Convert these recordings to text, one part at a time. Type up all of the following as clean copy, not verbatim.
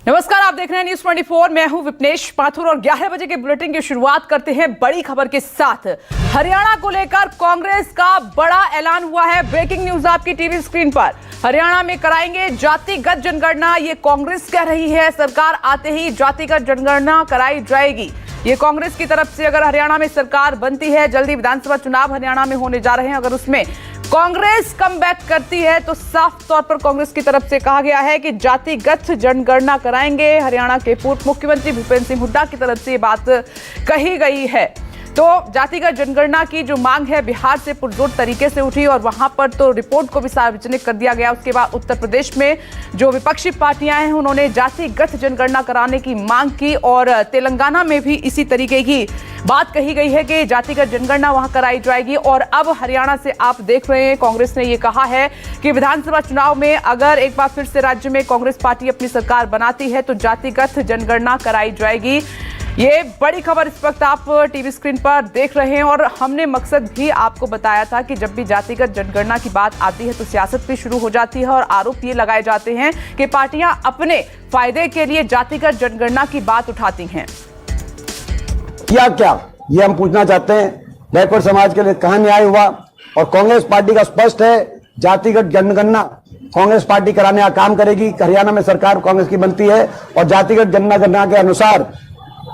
नमस्कार, आप देख रहे हैं न्यूज 24। मैं हूं विपनेश माथुर और 11 बजे के बुलेटिन की शुरुआत करते हैं बड़ी खबर के साथ। हरियाणा को लेकर कांग्रेस का बड़ा ऐलान हुआ है। ब्रेकिंग न्यूज आपकी टीवी स्क्रीन पर। हरियाणा में कराएंगे जातिगत जनगणना, ये कांग्रेस कह रही है। सरकार आते ही जातिगत जनगणना कराई जाएगी, ये कांग्रेस की तरफ से। अगर हरियाणा में सरकार बनती है, जल्दी विधानसभा चुनाव हरियाणा में होने जा रहे हैं, अगर उसमें कांग्रेस कमबैक करती है तो साफ तौर पर कांग्रेस की तरफ से कहा गया है कि जातिगत जनगणना कराएंगे। हरियाणा के पूर्व मुख्यमंत्री भूपेंद्र सिंह हुड्डा की तरफ से ये बात कही गई है। तो जातिगत जनगणना की जो मांग है बिहार से पुरजोर तरीके से उठी और वहां पर तो रिपोर्ट को भी सार्वजनिक कर दिया गया। उसके बाद उत्तर प्रदेश में जो विपक्षी पार्टियां हैं उन्होंने जातिगत जनगणना कराने की मांग की और तेलंगाना में भी इसी तरीके की बात कही गई है कि जातिगत जनगणना वहां कराई जाएगी। और अब हरियाणा से आप देख रहे हैं, कांग्रेस ने यह कहा है कि विधानसभा चुनाव में अगर एक बार फिर से राज्य में कांग्रेस पार्टी अपनी सरकार बनाती है तो जातिगत जनगणना कराई जाएगी। ये बड़ी खबर इस वक्त आप टीवी स्क्रीन पर देख रहे हैं और हमने मकसद भी आपको बताया था कि जब भी जातिगत जनगणना की बात आती है तो सियासत भी शुरू हो जाती है और आरोप ये लगाए जाते हैं कि पार्टियां अपने फायदे के लिए जातिगत जनगणना की बात उठाती हैं। क्या ये हम पूछना चाहते हैं। बैकवर्ड समाज के लिए कहां न्याय हुआ? और कांग्रेस पार्टी का स्पष्ट है, जातिगत जनगणना कांग्रेस पार्टी कराने का काम करेगी। हरियाणा में सरकार कांग्रेस की बनती है और जातिगत जनगणना के अनुसार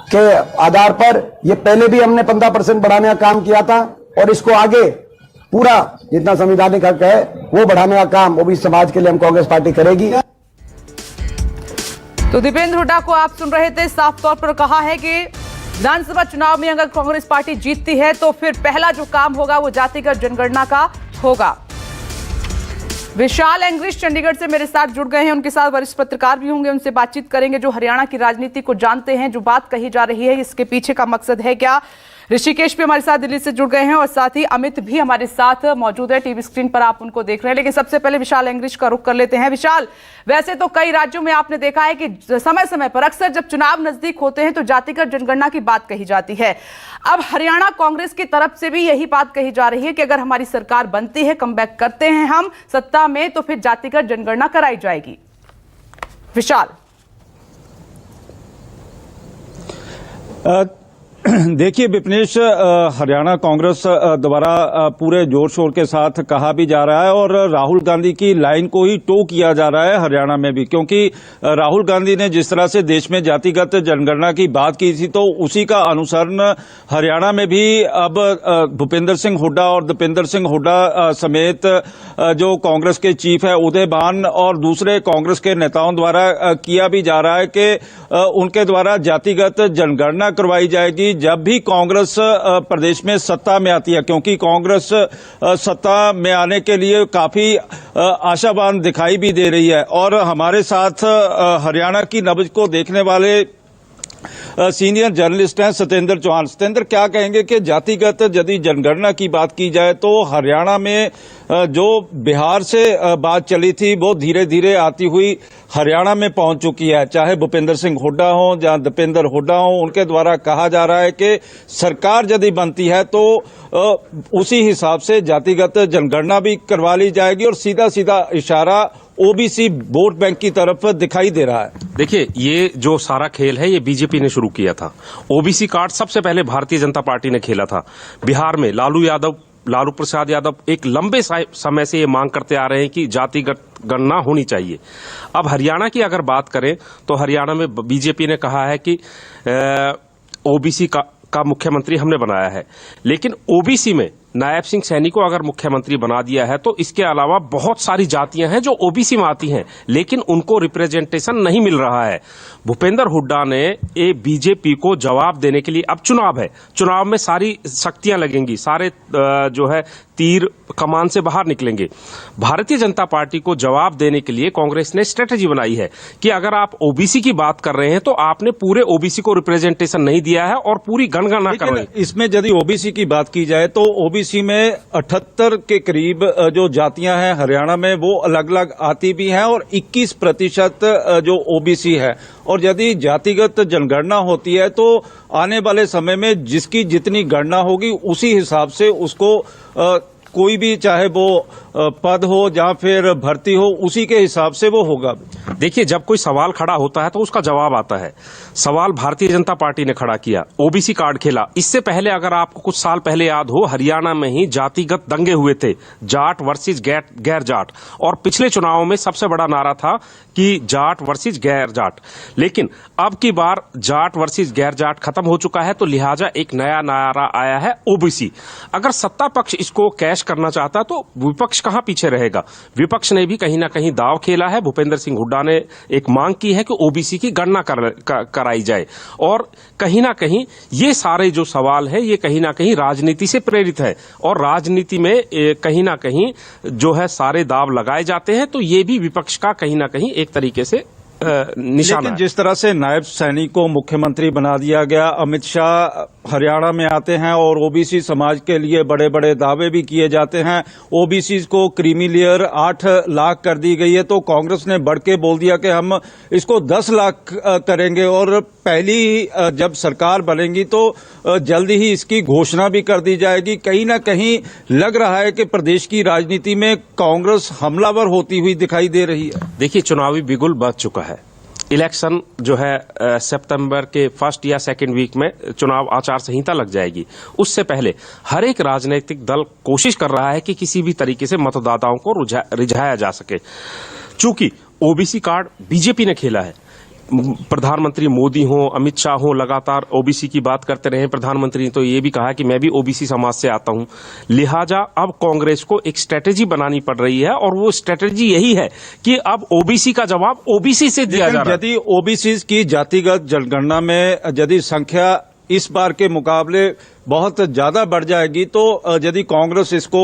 के आधार पर ये पहले भी हमने 15% बढ़ाने का काम किया था और इसको आगे पूरा जितना संवैधानिक हक है वो बढ़ाने का काम ओबीसी समाज के लिए हम कांग्रेस पार्टी करेगी। तो दीपेंद्र हुड्डा को आप सुन रहे थे, साफ तौर पर कहा है कि विधानसभा चुनाव में अगर कांग्रेस पार्टी जीतती है तो फिर पहला जो काम होगा वो जातिगत जनगणना का होगा। विशाल एंग्रिश चंडीगढ़ से मेरे साथ जुड़ गए हैं, उनके साथ वरिष्ठ पत्रकार भी होंगे, उनसे बातचीत करेंगे जो हरियाणा की राजनीति को जानते हैं। जो बात कही जा रही है इसके पीछे का मकसद है क्या। ऋषिकेश भी हमारे साथ दिल्ली से जुड़ गए हैं और साथ ही अमित भी हमारे साथ मौजूद है। टीवी स्क्रीन पर आप उनको देख रहे हैं, लेकिन सबसे पहले विशाल एंग्रिश का रुख कर लेते हैं। विशाल, वैसे तो कई राज्यों में आपने देखा है कि समय समय पर अक्सर जब चुनाव नजदीक होते हैं तो जातिगत जनगणना की बात कही जाती है। अब हरियाणा कांग्रेस की तरफ से भी यही बात कही जा रही है कि अगर हमारी सरकार बनती है, कमबैक करते हैं हम सत्ता में, तो फिर जातिगत जनगणना कराई जाएगी। विशाल, देखिए विपनेश, हरियाणा कांग्रेस द्वारा पूरे जोर शोर के साथ कहा भी जा रहा है और राहुल गांधी की लाइन को ही टो किया जा रहा है हरियाणा में भी, क्योंकि राहुल गांधी ने जिस तरह से देश में जातिगत जनगणना की बात की थी तो उसी का अनुसरण हरियाणा में भी अब भूपेंद्र सिंह हुड्डा और दीपेंद्र सिंह हुड्डा समेत जो कांग्रेस के चीफ है उदय भान और दूसरे कांग्रेस के नेताओं द्वारा किया भी जा रहा है कि उनके द्वारा जातिगत जनगणना करवाई जाएगी जब भी कांग्रेस प्रदेश में सत्ता में आती है, क्योंकि कांग्रेस सत्ता में आने के लिए काफी आशावान दिखाई भी दे रही है। और हमारे साथ हरियाणा की नब्ज को देखने वाले सीनियर जर्नलिस्ट हैं सत्येंद्र चौहान। सत्येंद्र, क्या कहेंगे कि जातिगत यदि जनगणना की बात की जाए तो हरियाणा में जो बिहार से बात चली थी वो धीरे धीरे आती हुई हरियाणा में पहुंच चुकी है। चाहे भूपेंद्र सिंह हुड्डा हो या दीपेंद्र हुड्डा हो, उनके द्वारा कहा जा रहा है कि सरकार यदि बनती है तो उसी हिसाब से जातिगत जनगणना भी करवा ली जाएगी और सीधा सीधा इशारा ओबीसी वोट बैंक की तरफ दिखाई दे रहा है। देखिए, ये जो सारा खेल है ये बीजेपी ने शुरू किया था। ओबीसी कार्ड सबसे पहले भारतीय जनता पार्टी ने खेला था। बिहार में लालू प्रसाद यादव एक लंबे समय से ये मांग करते आ रहे हैं कि जातिगत गणना होनी चाहिए। अब हरियाणा की अगर बात करें तो हरियाणा में बीजेपी ने कहा है कि ओबीसी का मुख्यमंत्री हमने बनाया है, लेकिन ओबीसी में नायब सिंह सैनी को अगर मुख्यमंत्री बना दिया है तो इसके अलावा बहुत सारी जातियां हैं जो ओबीसी में आती हैं लेकिन उनको रिप्रेजेंटेशन नहीं मिल रहा है। भूपेंद्र हुड्डा ने ये बीजेपी को जवाब देने के लिए, अब चुनाव है, चुनाव में सारी शक्तियां लगेंगी, सारे जो है तीर कमान से बाहर निकलेंगे। भारतीय जनता पार्टी को जवाब देने के लिए कांग्रेस ने स्ट्रेटेजी बनाई है कि अगर आप ओबीसी की बात कर रहे हैं तो आपने पूरे ओबीसी को रिप्रेजेंटेशन नहीं दिया है और पूरी गणगणना कर रहे हैं। इसमें यदि ओबीसी की बात की जाए तो ओबीसी में 78 के करीब जो जातियां हैं हरियाणा में वो अलग अलग आती भी हैं और 21% जो ओबीसी है। और यदि जातिगत जनगणना होती है तो आने वाले समय में जिसकी जितनी गणना होगी उसी हिसाब से उसको कोई भी चाहे वो पद हो या फिर भर्ती हो, उसी के हिसाब से वो होगा। देखिए, जब कोई सवाल खड़ा होता है तो उसका जवाब आता है। सवाल भारतीय जनता पार्टी ने खड़ा किया, ओबीसी कार्ड खेला। इससे पहले अगर आपको कुछ साल पहले याद हो, हरियाणा में ही जातिगत दंगे हुए थे, जाट वर्सेस गैर जाट, और पिछले चुनावों में सबसे बड़ा नारा था कि जाट वर्सेस गैर जाट। लेकिन अब की बार जाट वर्सेस गैर जाट खत्म हो चुका है, तो लिहाजा एक नया नारा आया है ओबीसी। अगर सत्ता पक्ष इसको कैश करना चाहता तो विपक्ष कहां पीछे रहेगा। विपक्ष ने भी कहीं ना कहीं दाव खेला है। भूपेंद्र सिंह हुड्डा ने एक मांग की है कि ओबीसी की गणना कराई जाए, और कहीं ना कहीं ये सारे जो सवाल है ये कहीं ना कहीं राजनीति से प्रेरित है, और राजनीति में कहीं ना कहीं जो है सारे दाव लगाए जाते हैं। तो ये भी विपक्ष का कहीं ना कहीं एक तरीके से निशाना। लेकिन जिस तरह से नायब सैनी को मुख्यमंत्री बना दिया गया, अमित शाह हरियाणा में आते हैं और ओबीसी समाज के लिए बड़े बड़े दावे भी किए जाते हैं। ओबीसी को क्रीमी लेयर 8 लाख कर दी गई है, तो कांग्रेस ने बढ़ के बोल दिया कि हम इसको 10 लाख करेंगे, और पहली जब सरकार बनेगी तो जल्दी ही इसकी घोषणा भी कर दी जाएगी। कहीं ना कहीं लग रहा है कि प्रदेश की राजनीति में कांग्रेस हमलावर होती हुई दिखाई दे रही है। देखिए, चुनावी बिगुल बज चुका है। इलेक्शन जो है सितंबर के फर्स्ट या सेकंड वीक में चुनाव आचार संहिता लग जाएगी। उससे पहले हर एक राजनीतिक दल कोशिश कर रहा है कि किसी भी तरीके से मतदाताओं को रिझाया जा सके। चूंकि ओबीसी कार्ड बीजेपी ने खेला है, प्रधानमंत्री मोदी हो, अमित शाह हो, लगातार ओबीसी की बात करते रहे। प्रधानमंत्री ने तो ये भी कहा कि मैं भी ओबीसी समाज से आता हूं। लिहाजा अब कांग्रेस को एक स्ट्रेटेजी बनानी पड़ रही है, और वो स्ट्रेटेजी यही है कि अब ओबीसी का जवाब ओबीसी से दिया जा रहा है। यदि ओबीसी की जातिगत जनगणना में यदि संख्या इस बार के मुकाबले बहुत ज्यादा बढ़ जाएगी, तो यदि कांग्रेस इसको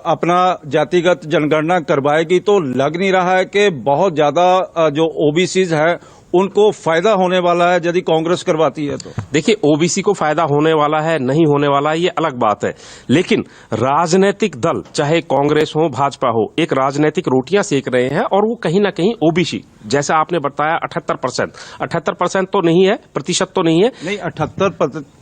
अपना जातिगत जनगणना करवाएगी, तो लग नहीं रहा है कि बहुत ज्यादा जो ओबीसीज है उनको फायदा होने वाला है यदि कांग्रेस करवाती है। तो देखिए, ओबीसी को फायदा होने वाला है नहीं होने वाला है ये अलग बात है, लेकिन राजनीतिक दल चाहे कांग्रेस हो भाजपा हो, एक राजनीतिक रोटियां सेक रहे हैं, और वो कहीं ना कहीं ओबीसी, जैसा आपने बताया 78% तो नहीं है, प्रतिशत तो नहीं है, नहीं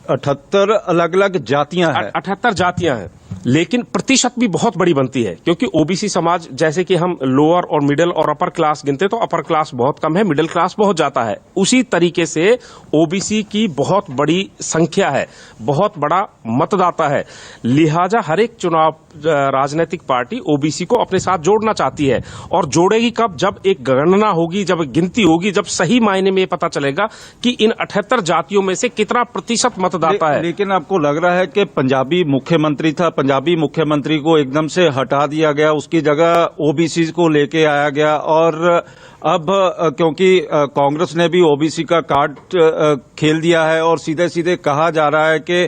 78 अलग अलग जातियां हैं, 78 जातियां हैं, लेकिन प्रतिशत भी बहुत बड़ी बनती है। क्योंकि ओबीसी समाज, जैसे कि हम लोअर और मिडिल और अपर क्लास गिनते, तो अपर क्लास बहुत कम है, मिडिल क्लास बहुत जाता है। उसी तरीके से ओबीसी की बहुत बड़ी संख्या है, बहुत बड़ा मतदाता है। लिहाजा हर एक चुनाव राजनीतिक पार्टी ओबीसी को अपने साथ जोड़ना चाहती है, और जोड़ेगी कब? जब एक गणना होगी, जब गिनती होगी, जब सही मायने में पता चलेगा कि इन 78 जातियों में से कितना प्रतिशत मतदाता है। लेकिन आपको लग रहा है कि पंजाबी मुख्यमंत्री था, पंजाबी मुख्यमंत्री को एकदम से हटा दिया गया, उसकी जगह ओबीसी को लेके आया गया, और अब क्योंकि कांग्रेस ने भी ओबीसी का कार्ड खेल दिया है, और सीधे सीधे कहा जा रहा है कि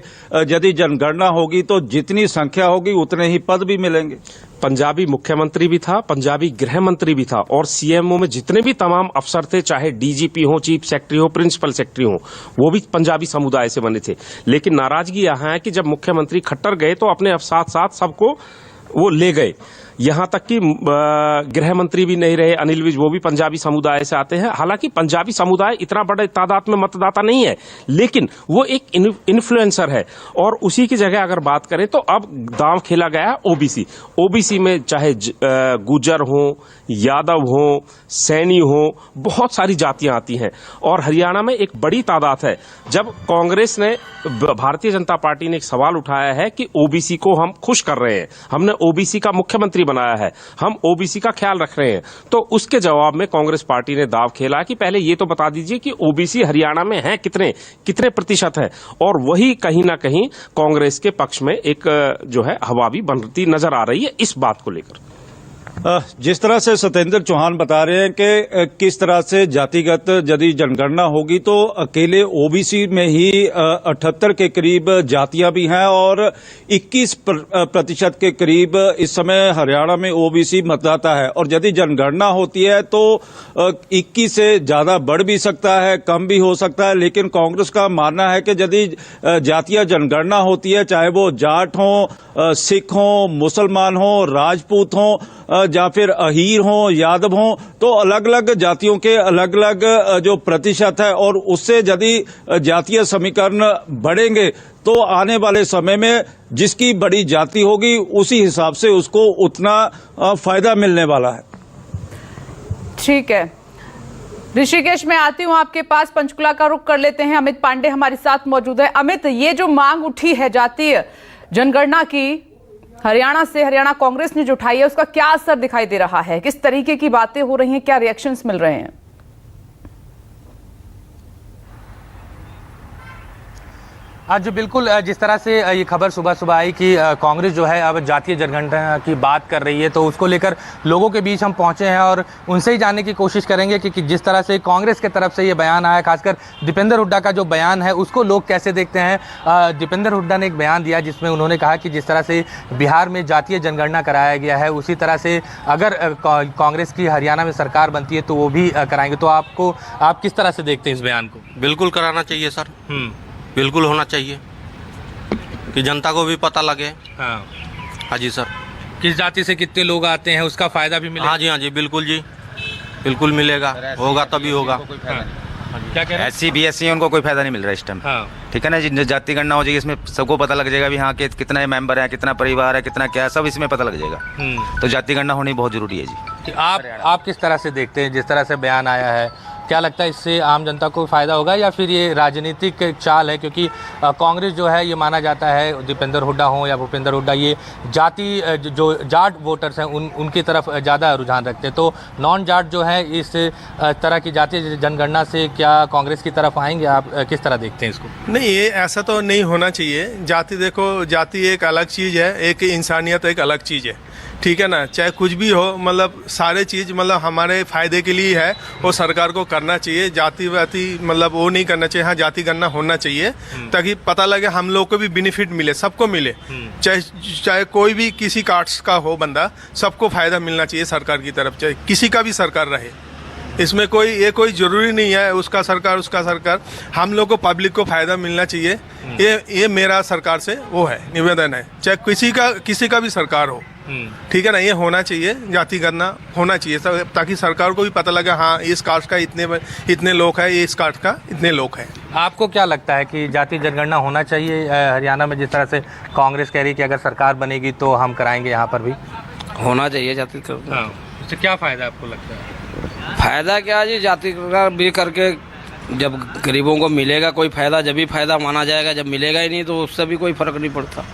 यदि जनगणना होगी तो जितनी संख्या होगी उतने ही पद भी मिलेंगे। पंजाबी मुख्यमंत्री भी था, पंजाबी गृह मंत्री भी था, और सीएमओ में जितने भी तमाम अफसर थे, चाहे डीजीपी हो, चीफ सेक्रेटरी हो, प्रिंसिपल सेक्रेटरी हो, वो भी पंजाबी समुदाय से बने थे। लेकिन नाराजगी यहां है कि जब मुख्यमंत्री खट्टर गए तो अपने साथ साथ सबको वो ले गए। यहां तक कि गृह मंत्री भी नहीं रहे, अनिल विज, वो भी पंजाबी समुदाय से आते हैं। हालांकि पंजाबी समुदाय इतना बड़े तादाद में मतदाता नहीं है, लेकिन वो एक इन्फ्लुएंसर है, और उसी की जगह अगर बात करें तो अब दांव खेला गया है ओबीसी। ओबीसी में चाहे गुर्जर हो, यादव हो, सैनी हो, बहुत सारी जातियां आती हैं, और हरियाणा में एक बड़ी तादाद है। जब कांग्रेस ने, भारतीय जनता पार्टी ने एक सवाल उठाया है कि ओबीसी को हम खुश कर रहे हैं, हमने ओबीसी का मुख्यमंत्री बनाया है, हम ओबीसी का ख्याल रख रहे हैं, तो उसके जवाब में कांग्रेस पार्टी ने दाव खेला कि पहले ये तो बता दीजिए कि ओबीसी हरियाणा में है कितने प्रतिशत है। और वही कहीं ना कहीं कांग्रेस के पक्ष में एक जो है हवा भी बनती नजर आ रही है इस बात को लेकर। जिस तरह से सत्येंद्र चौहान बता रहे हैं कि किस तरह से जातिगत यदि जनगणना होगी तो अकेले ओबीसी में ही 78 के करीब जातियां भी हैं, और 21% के करीब इस समय हरियाणा में ओबीसी मतदाता है। और यदि जनगणना होती है तो 21 से ज्यादा बढ़ भी सकता है, कम भी हो सकता है, लेकिन कांग्रेस का मानना है कि यदि जातीय जनगणना होती है, चाहे वो जाट हो, सिख हो, मुसलमान हो, राजपूत हो, या फिर अहीर हों, यादव हों, तो अलग अलग जातियों के अलग अलग जो प्रतिशत है, और उससे यदि जातीय समीकरण बढ़ेंगे तो आने वाले समय में जिसकी बड़ी जाति होगी उसी हिसाब से उसको उतना फायदा मिलने वाला है। ठीक है ऋषिकेश, मैं आती हूं आपके पास। पंचकुला का रुख कर लेते हैं। अमित पांडे हमारे साथ मौजूद है। अमित, ये जो मांग उठी है जातीय जनगणना की हरियाणा से, हरियाणा कांग्रेस ने जो उठाई है, उसका क्या असर दिखाई दे रहा है? किस तरीके की बातें हो रही हैं? क्या रिएक्शंस मिल रहे हैं? आज बिल्कुल जिस तरह से ये खबर सुबह सुबह आई कि कांग्रेस जो है अब जातीय जनगणना की बात कर रही है, तो उसको लेकर लोगों के बीच हम पहुंचे हैं और उनसे ही जानने की कोशिश करेंगे कि जिस तरह से कांग्रेस के तरफ से ये बयान आया, खासकर दीपेंद्र हुड्डा का जो बयान है उसको लोग कैसे देखते हैं। दीपेंद्र हुड्डा ने एक बयान दिया जिसमें उन्होंने कहा कि जिस तरह से बिहार में जातीय जनगणना कराया गया है, उसी तरह से अगर कांग्रेस की हरियाणा में सरकार बनती है तो वो भी कराएंगे। तो आप किस तरह से देखते हैं इस बयान को? बिल्कुल कराना चाहिए सर, बिल्कुल होना चाहिए कि जनता को भी पता लगे। हाँ जी सर, किस जाति से कितने लोग आते हैं उसका फायदा भी मिलेगा। हाँ जी, बिल्कुल जी, बिल्कुल मिलेगा, होगा तभी होगा। क्या कह रहे हैं? SC BSC उनको कोई फायदा नहीं मिल रहा इस टाइम। ठीक है ना, जाति गणना हो जाएगी, इसमें सबको पता लग जाएगा भी हाँ कि कितने मेंबर हैं, कितना परिवार है, कितना क्या है, सब इसमें पता लग जाएगा। तो जाति गणना होनी बहुत जरूरी है जी। आप किस तरह से देखते हैं जिस तरह से बयान आया है? क्या लगता है इससे आम जनता को फायदा होगा या फिर ये राजनीतिक चाल है? क्योंकि कांग्रेस जो है ये माना जाता है, दीपेंद्र हुड्डा हो या भूपेंद्र हुड्डा, ये जाति जो जाट वोटर्स हैं उनकी तरफ ज़्यादा रुझान रखते हैं। तो नॉन जाट जो है इस तरह की जातीय जनगणना से क्या कांग्रेस की तरफ आएंगे? आप किस तरह देखते हैं इसको? नहीं, ये ऐसा तो नहीं होना चाहिए। जाति देखो, जाति एक अलग चीज़ है, एक इंसानियत एक अलग चीज़ है। ठीक है ना, चाहे कुछ भी हो, मतलब सारे चीज़ मतलब हमारे फ़ायदे के लिए है, वो सरकार को करना चाहिए। जाति वाति मतलब वो नहीं करना चाहिए। हाँ, जाति गणना होना चाहिए ताकि पता लगे, हम लोग को भी बेनिफिट मिले, सबको मिले, चाहे कोई भी किसी कास्ट का हो बंदा, सबको फ़ायदा मिलना चाहिए सरकार की तरफ, चाहे किसी का भी सरकार रहे। इसमें कोई ज़रूरी नहीं है उसका सरकार, हम लोग को पब्लिक को फ़ायदा मिलना चाहिए। ये मेरा सरकार से वो है निवेदन है, चाहे किसी का भी सरकार हो। ठीक है ना, ये होना चाहिए, जाति गणना होना चाहिए ताकि सरकार को भी पता लगे हाँ इस कास्ट का इतने लोग हैं, इस कास्ट का इतने लोग हैं। आपको क्या लगता है कि जातीय जनगणना होना चाहिए हरियाणा में? जिस तरह से कांग्रेस कह रही है कि अगर सरकार बनेगी तो हम कराएंगे, यहाँ पर भी होना चाहिए जाति। इससे क्या फ़ायदा आपको लगता है? फायदा क्या जी, जाति का भी करके जब गरीबों को मिलेगा कोई फायदा, जब भी फायदा माना जाएगा, जब मिलेगा ही नहीं तो उससे भी कोई फर्क नहीं पड़ता।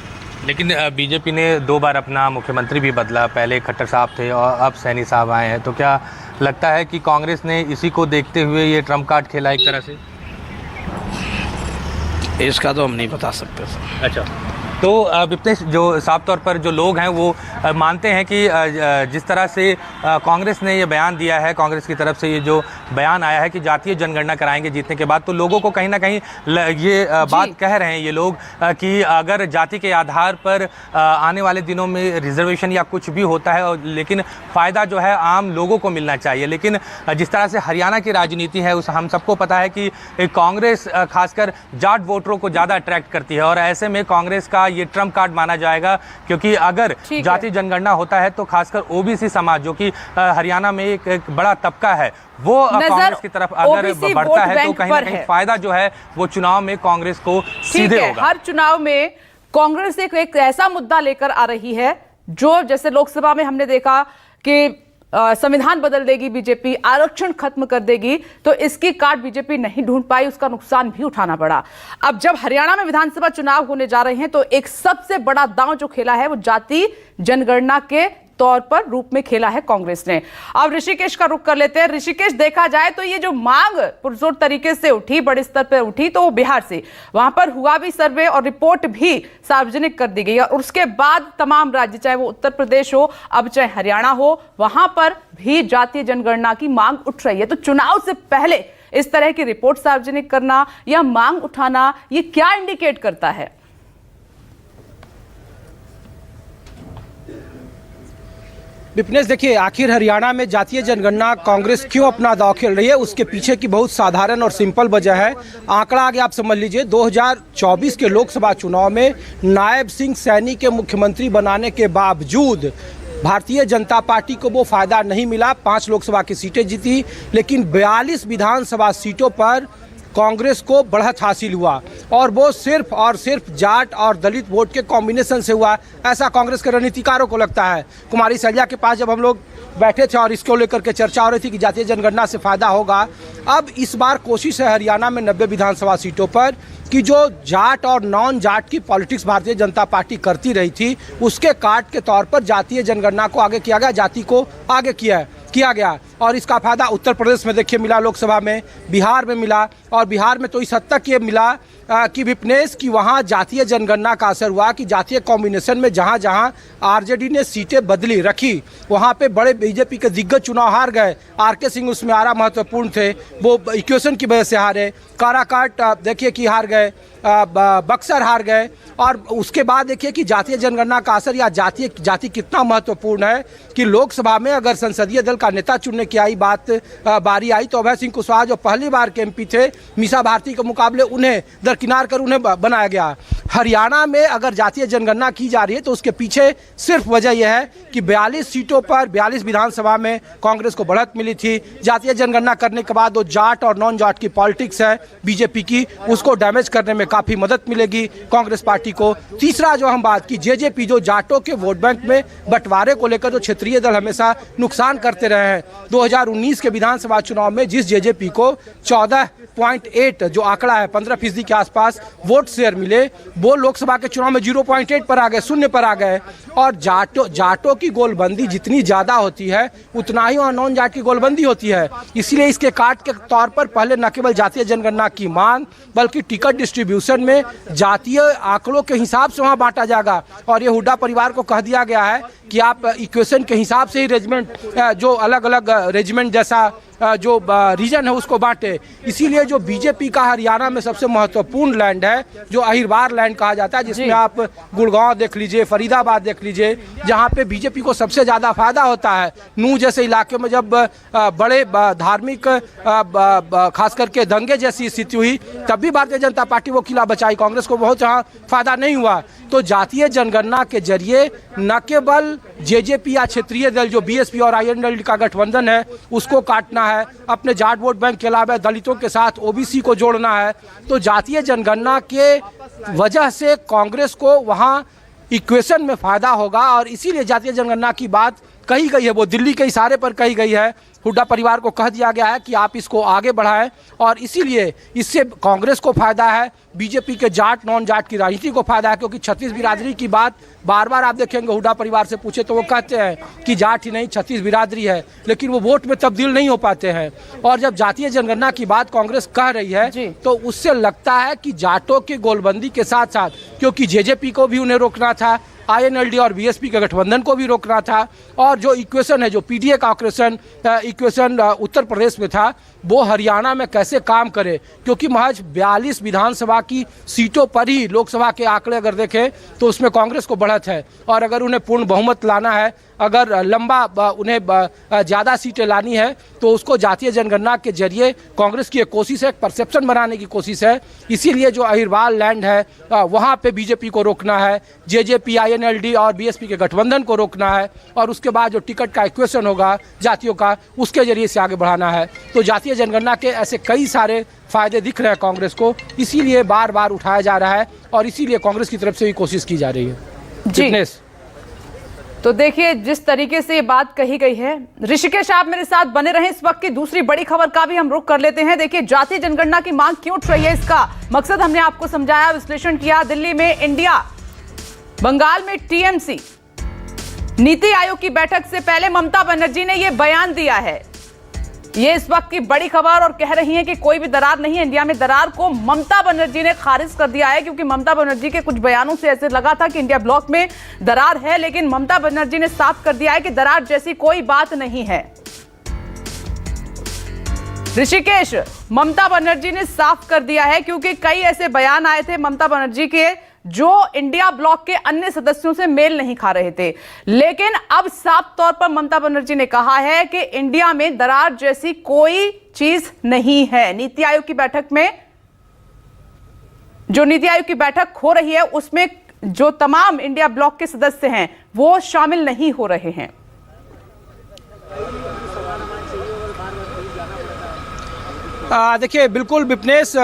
लेकिन बीजेपी ने 2 बार अपना मुख्यमंत्री भी बदला, पहले खट्टर साहब थे और अब सैनी साहब आए हैं। तो क्या लगता है कि कांग्रेस ने इसी को देखते हुए ये ट्रम्प कार्ड खेला एक तरह से? इसका तो हम नहीं बता सकते। अच्छा, तो विपनेश, जो साफ तौर पर जो लोग हैं वो मानते हैं कि जिस तरह से कांग्रेस ने ये बयान दिया है, कांग्रेस की तरफ से ये जो बयान आया है कि जातीय जनगणना कराएंगे जीतने के बाद, तो लोगों को कहीं ना कहीं ये बात कह रहे हैं ये लोग कि अगर जाति के आधार पर आने वाले दिनों में रिजर्वेशन या कुछ भी होता है, लेकिन फ़ायदा जो है आम लोगों को मिलना चाहिए। लेकिन जिस तरह से हरियाणा की राजनीति है उस हम सबको पता है कि कांग्रेस खासकर जाट वोटरों को ज़्यादा अट्रैक्ट करती है, और ऐसे में कांग्रेस का ये ट्रम्प कार्ड माना जाएगा। क्योंकि अगर जाति जनगणना होता है तो खासकर ओबीसी समाज, जो कि हरियाणा में एक बड़ा तबका है, वो कांग्रेस की तरफ अगर बढ़ता है तो कहीं ना कहीं फायदा जो है वो चुनाव में कांग्रेस को सीधे होगा। हर चुनाव में कांग्रेस एक ऐसा मुद्दा लेकर आ रही है जो, जैसे लोकसभा में हमने देखा कि संविधान बदल देगी बीजेपी, आरक्षण खत्म कर देगी, तो इसकी काट बीजेपी नहीं ढूंढ पाई, उसका नुकसान भी उठाना पड़ा। अब जब हरियाणा में विधानसभा चुनाव होने जा रहे हैं तो एक सबसे बड़ा दांव जो खेला है वो जाति जनगणना के तौर पर रूप में खेला है कांग्रेस ने। अब ऋषिकेश का रुख कर लेते हैं। ऋषिकेश, देखा जाए तो ये जो मांग पुरजोर तरीके से उठी, बड़े स्तर पर उठी, तो वो बिहार से, वहां पर हुआ भी सर्वे और रिपोर्ट भी सार्वजनिक कर दी गई, और उसके बाद तमाम राज्य, चाहे वो उत्तर प्रदेश हो, अब चाहे हरियाणा हो, वहां पर भी जातीय जनगणना की मांग उठ रही है। तो चुनाव से पहले इस तरह की रिपोर्ट सार्वजनिक करना या मांग उठाना, ये क्या इंडिकेट करता है? विपनेश, देखिए, आखिर हरियाणा में जातीय जनगणना कांग्रेस क्यों अपना दांव खेल रही है, उसके पीछे की बहुत साधारण और सिंपल वजह है। आंकड़ा आगे आप समझ लीजिए, 2024 के लोकसभा चुनाव में नायब सिंह सैनी के मुख्यमंत्री बनाने के बावजूद भारतीय जनता पार्टी को वो फायदा नहीं मिला। 5 लोकसभा की सीटें जीती, लेकिन 42 विधानसभा सीटों पर कांग्रेस को बढ़त हासिल हुआ, और वो सिर्फ और सिर्फ जाट और दलित वोट के कॉम्बिनेशन से हुआ, ऐसा कांग्रेस के रणनीतिकारों को लगता है। कुमारी सैलजा के पास जब हम लोग बैठे थे और इसको लेकर के चर्चा हो रही थी कि जातीय जनगणना से फायदा होगा, अब इस बार कोशिश है हरियाणा में 90 विधानसभा सीटों पर कि जो जाट और नॉन जाट की पॉलिटिक्स भारतीय जनता पार्टी करती रही थी, उसके काट के तौर पर जातीय जनगणना को आगे किया गया, जाति को आगे किया गया। और इसका फायदा उत्तर प्रदेश में देखिए मिला, लोकसभा में, बिहार में मिला, और बिहार में तो इस हद तक ये मिला कि विपनेश की वहाँ जातीय जनगणना का असर हुआ कि जातीय कॉम्बिनेशन में जहाँ जहाँ आरजेडी ने सीटें बदली रखी, वहाँ पे बड़े बीजेपी के दिग्गज चुनाव हार गए। आरके सिंह उसमें आरा महत्वपूर्ण थे, वो इक्वेशन की वजह से हारे। काराकाट देखिए कि हार गए, बक्सर हार गए। और उसके बाद देखिए कि जातीय जनगणना का असर या जाति कितना महत्वपूर्ण है कि लोकसभा में अगर संसदीय दल का नेता चुनने की बारी आई तो अभय सिंह कुशवाहा जो पहली बार के एमपी थे, मीसा भारती के मुकाबले उन्हें दरकिनार कर उन्हें बनाया गया। हरियाणा में अगर जातीय जनगणना की जा रही है तो उसके पीछे सिर्फ वजह यह है कि 42 सीटों पर 42 विधानसभा में कांग्रेस को बढ़त मिली थी। जातीय जनगणना करने के बाद वो जाट और नॉन जाट की पॉलिटिक्स है बीजेपी की, उसको डैमेज करने में काफ़ी मदद मिलेगी कांग्रेस पार्टी को। तीसरा जो हम बात की, जेजेपी जो जाटों के वोट बैंक में बंटवारे को लेकर जो क्षेत्रीय दल हमेशा नुकसान करते रहे हैं, 2019 के विधानसभा चुनाव में जिस जेजेपी को 14.8 जो आंकड़ा है 15% के आसपास वोट शेयर मिले, वो लोकसभा के चुनाव में 0.8 पर आ गए, 0 पर आ गए। और जाटों की गोलबंदी जितनी ज़्यादा होती है उतना ही वहाँ नॉन जाट की गोलबंदी होती है। इसलिए इसके काट के तौर पर पहले न केवल जातीय जनगणना की मांग बल्कि टिकट डिस्ट्रीब्यूशन में जातीय आंकड़ों के हिसाब से वहाँ बांटा जाएगा। और ये हुड्डा परिवार को कह दिया गया है कि आप इक्वेशन के हिसाब से ही रेजिमेंट, जो अलग अलग रेजिमेंट जैसा जो रीजन है उसको बांटे। इसीलिए जो बीजेपी का हरियाणा में सबसे महत्वपूर्ण लैंड है जो अहिरवार लैंड कहा जाता है, जिसमें आप गुड़गांव देख लीजिए, फरीदाबाद देख लीजिए, जहाँ पे बीजेपी को सबसे ज़्यादा फायदा होता है। नूह जैसे इलाके में जब बड़े धार्मिक खास करके दंगे जैसी स्थिति हुई तब भी भारतीय जनता पार्टी वो किला बचाई, कांग्रेस को बहुत यहाँ फायदा नहीं हुआ। तो जातीय जनगणना के जरिए न केवल जेजेपी या क्षेत्रीय दल जो बीएसपी और आईएनएलडी का गठबंधन है उसको काटना है, अपने जाट वोट बैंक के अलावा दलितों के साथ ओबीसी को जोड़ना है। तो जातीय जनगणना के वजह से कांग्रेस को वहाँ इक्वेशन में फायदा होगा, और इसीलिए जातीय जनगणना की बात कही गई है, वो दिल्ली के इशारे पर कही गई है। हुड्डा परिवार को कह दिया गया है कि आप इसको आगे बढ़ाएं, और इसीलिए इससे कांग्रेस को फायदा है, बीजेपी के जाट नॉन जाट की राजनीति को फायदा है। क्योंकि 36 बिरादरी की बात बार बार आप देखेंगे हुड्डा परिवार से पूछे तो वो कहते हैं कि जाट ही नहीं 36 बिरादरी है, लेकिन वो वोट में तब्दील नहीं हो पाते हैं। और जब जातीय जनगणना की बात कांग्रेस कह रही है तो उससे लगता है कि जाटों के गोलबंदी के साथ साथ, क्योंकि जेजेपी को भी उन्हें रोकना था, आईएनएलडी और बीएसपी के गठबंधन को भी रोकना था, और जो इक्वेशन है, जो पीडीए का इक्वेशन उत्तर प्रदेश में था, वो हरियाणा में कैसे काम करे। क्योंकि महज 42 विधानसभा की सीटों पर ही लोकसभा के आंकड़े अगर देखें तो उसमें कांग्रेस को बढ़त है, और अगर उन्हें पूर्ण बहुमत लाना है, अगर लंबा उन्हें ज़्यादा सीटें लानी है, तो उसको जातीय जनगणना के जरिए कांग्रेस की एक कोशिश है, एक परसेप्शन बनाने की कोशिश है। इसीलिए जो अहिरवार लैंड है वहाँ पे बीजेपी को रोकना है, जेजेपी, आईएनएलडी और बीएसपी के गठबंधन को रोकना है, और उसके बाद जो टिकट का इक्वेशन होगा जातियों का, उसके जरिए से आगे बढ़ाना है। तो जातीय जनगणना के ऐसे कई सारे फायदे दिख रहे हैं कांग्रेस को, इसीलिए बार बार उठाया जा रहा है, और इसीलिए कांग्रेस की तरफ से भी कोशिश की जा रही है। जी, तो देखिए जिस तरीके से ये बात कही गई है। ऋषिकेश, आप मेरे साथ बने रहें। इस वक्त की दूसरी बड़ी खबर का भी हम रुख कर लेते हैं। देखिए जातीय जनगणना की मांग क्यों उठ रही है, इसका मकसद हमने आपको समझाया, विश्लेषण किया। दिल्ली में इंडिया, बंगाल में टीएमसी, नीति आयोग की बैठक से पहले ममता बनर्जी ने यह बयान दिया है। ये इस वक्त की बड़ी खबर, और कह रही हैं कि कोई भी दरार नहीं है इंडिया में। दरार को ममता बनर्जी ने खारिज कर दिया है, क्योंकि ममता बनर्जी के कुछ बयानों से ऐसे लगा था कि इंडिया ब्लॉक में दरार है, लेकिन ममता बनर्जी ने साफ कर दिया है कि दरार जैसी कोई बात नहीं है। ऋषिकेश, ममता बनर्जी ने साफ कर दिया है, क्योंकि कई ऐसे बयान आए थे ममता बनर्जी के जो इंडिया ब्लॉक के अन्य सदस्यों से मेल नहीं खा रहे थे। लेकिन अब साफ तौर पर ममता बनर्जी ने कहा है कि इंडिया में दरार जैसी कोई चीज नहीं है। नीति आयोग की बैठक में, जो नीति आयोग की बैठक हो रही है, उसमें जो तमाम इंडिया ब्लॉक के सदस्य हैं वो शामिल नहीं हो रहे हैं। देखिए, बिल्कुल विपनेश,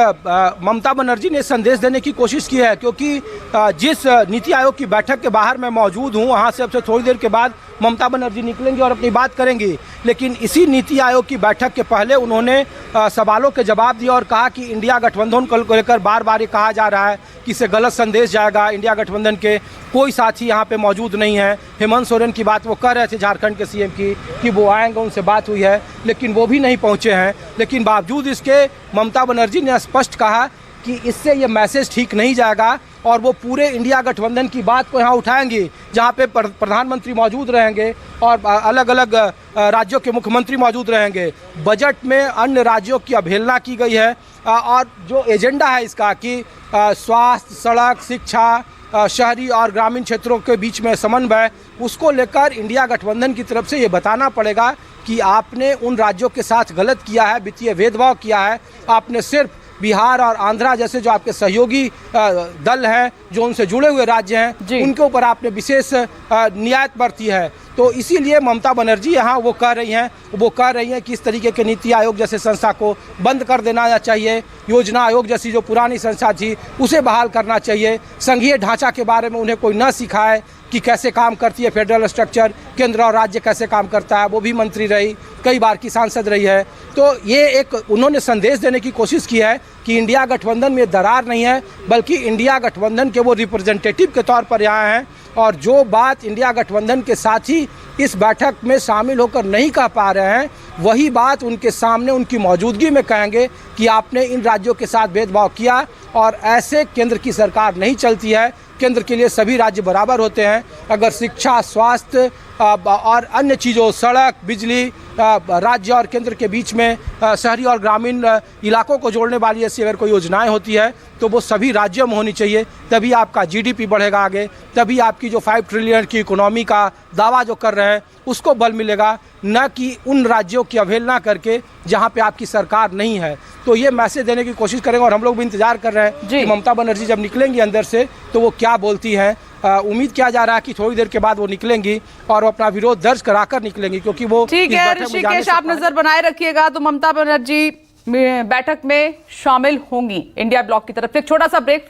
ममता बनर्जी ने संदेश देने की कोशिश की है, क्योंकि जिस नीति आयोग की बैठक के बाहर मैं मौजूद हूं, वहां से अब से थोड़ी देर के बाद ममता बनर्जी निकलेंगी और अपनी बात करेंगी। लेकिन इसी नीति आयोग की बैठक के पहले उन्होंने सवालों के जवाब दिए और कहा कि इंडिया गठबंधन को लेकर बार बार ये कहा जा रहा है कि इससे गलत संदेश जाएगा। इंडिया गठबंधन के कोई साथी यहाँ पे मौजूद नहीं है। हेमंत सोरेन की बात वो कर रहे थे, झारखंड के सीएम की, कि वो आएंगे, उनसे बात हुई है, लेकिन वो भी नहीं पहुँचे हैं। लेकिन बावजूद इसके ममता बनर्जी ने स्पष्ट कहा कि इससे ये मैसेज ठीक नहीं जाएगा और वो पूरे इंडिया गठबंधन की बात को यहाँ उठाएंगे, जहाँ पे प्रधानमंत्री मौजूद रहेंगे और अलग अलग राज्यों के मुख्यमंत्री मौजूद रहेंगे। बजट में अन्य राज्यों की अवहेलना की गई है और जो एजेंडा है इसका कि स्वास्थ्य, सड़क, शिक्षा, शहरी और ग्रामीण क्षेत्रों के बीच में समन्वय, उसको लेकर इंडिया गठबंधन की तरफ से ये बताना पड़ेगा कि आपने उन राज्यों के साथ गलत किया है, वित्तीय भेदभाव किया है। आपने सिर्फ बिहार और आंध्रा जैसे जो आपके सहयोगी दल हैं, जो उनसे जुड़े हुए राज्य हैं, उनके ऊपर आपने विशेष नियायत बरती है। तो इसीलिए ममता बनर्जी यहाँ वो कह रही हैं कि इस तरीके के नीति आयोग जैसे संस्था को बंद कर देना चाहिए। योजना आयोग जैसी जो पुरानी संस्था थी उसे बहाल करना चाहिए। संघीय ढांचा के बारे में उन्हें कोई न सिखाए कि कैसे काम करती है फेडरल स्ट्रक्चर, केंद्र और राज्य कैसे काम करता है। वो भी मंत्री रही, कई बार की सांसद रही है। तो ये एक उन्होंने संदेश देने की कोशिश की है कि इंडिया गठबंधन में दरार नहीं है, बल्कि इंडिया गठबंधन के वो रिप्रेजेंटेटिव के तौर पर यहाँ हैं और जो बात इंडिया गठबंधन के साथी इस बैठक में शामिल होकर नहीं कह पा रहे हैं, वही बात उनके सामने उनकी मौजूदगी में कहेंगे कि आपने इन राज्यों के साथ भेदभाव किया और ऐसे केंद्र की सरकार नहीं चलती है। केंद्र के लिए सभी राज्य बराबर होते हैं। अगर शिक्षा, स्वास्थ्य और अन्य चीज़ों, सड़क, बिजली, राज्य और केंद्र के बीच में शहरी और ग्रामीण इलाकों को जोड़ने वाली ऐसी अगर कोई योजनाएं होती है तो वो सभी राज्यों में होनी चाहिए। तभी आपका जीडीपी बढ़ेगा आगे, तभी आपकी जो 5 ट्रिलियन की इकोनॉमी का दावा जो कर रहे हैं उसको बल मिलेगा, न कि उन राज्यों की अवहेलना करके जहां पे आपकी सरकार नहीं है। तो ये मैसेज देने की कोशिश करेंगे और हम लोग भी इंतजार कर रहे हैं कि ममता बनर्जी जब निकलेंगी अंदर से तो वो क्या बोलती हैं। उम्मीद किया जा रहा है कि थोड़ी देर के बाद वो निकलेंगी और वो अपना विरोध दर्ज कराकर निकलेंगी, क्योंकि वो ठीक है। ऋषिकेश, आप नजर बनाए रखिएगा। तो ममता बनर्जी बैठक में शामिल होंगी इंडिया ब्लॉक की तरफ से। एक छोटा सा ब्रेक।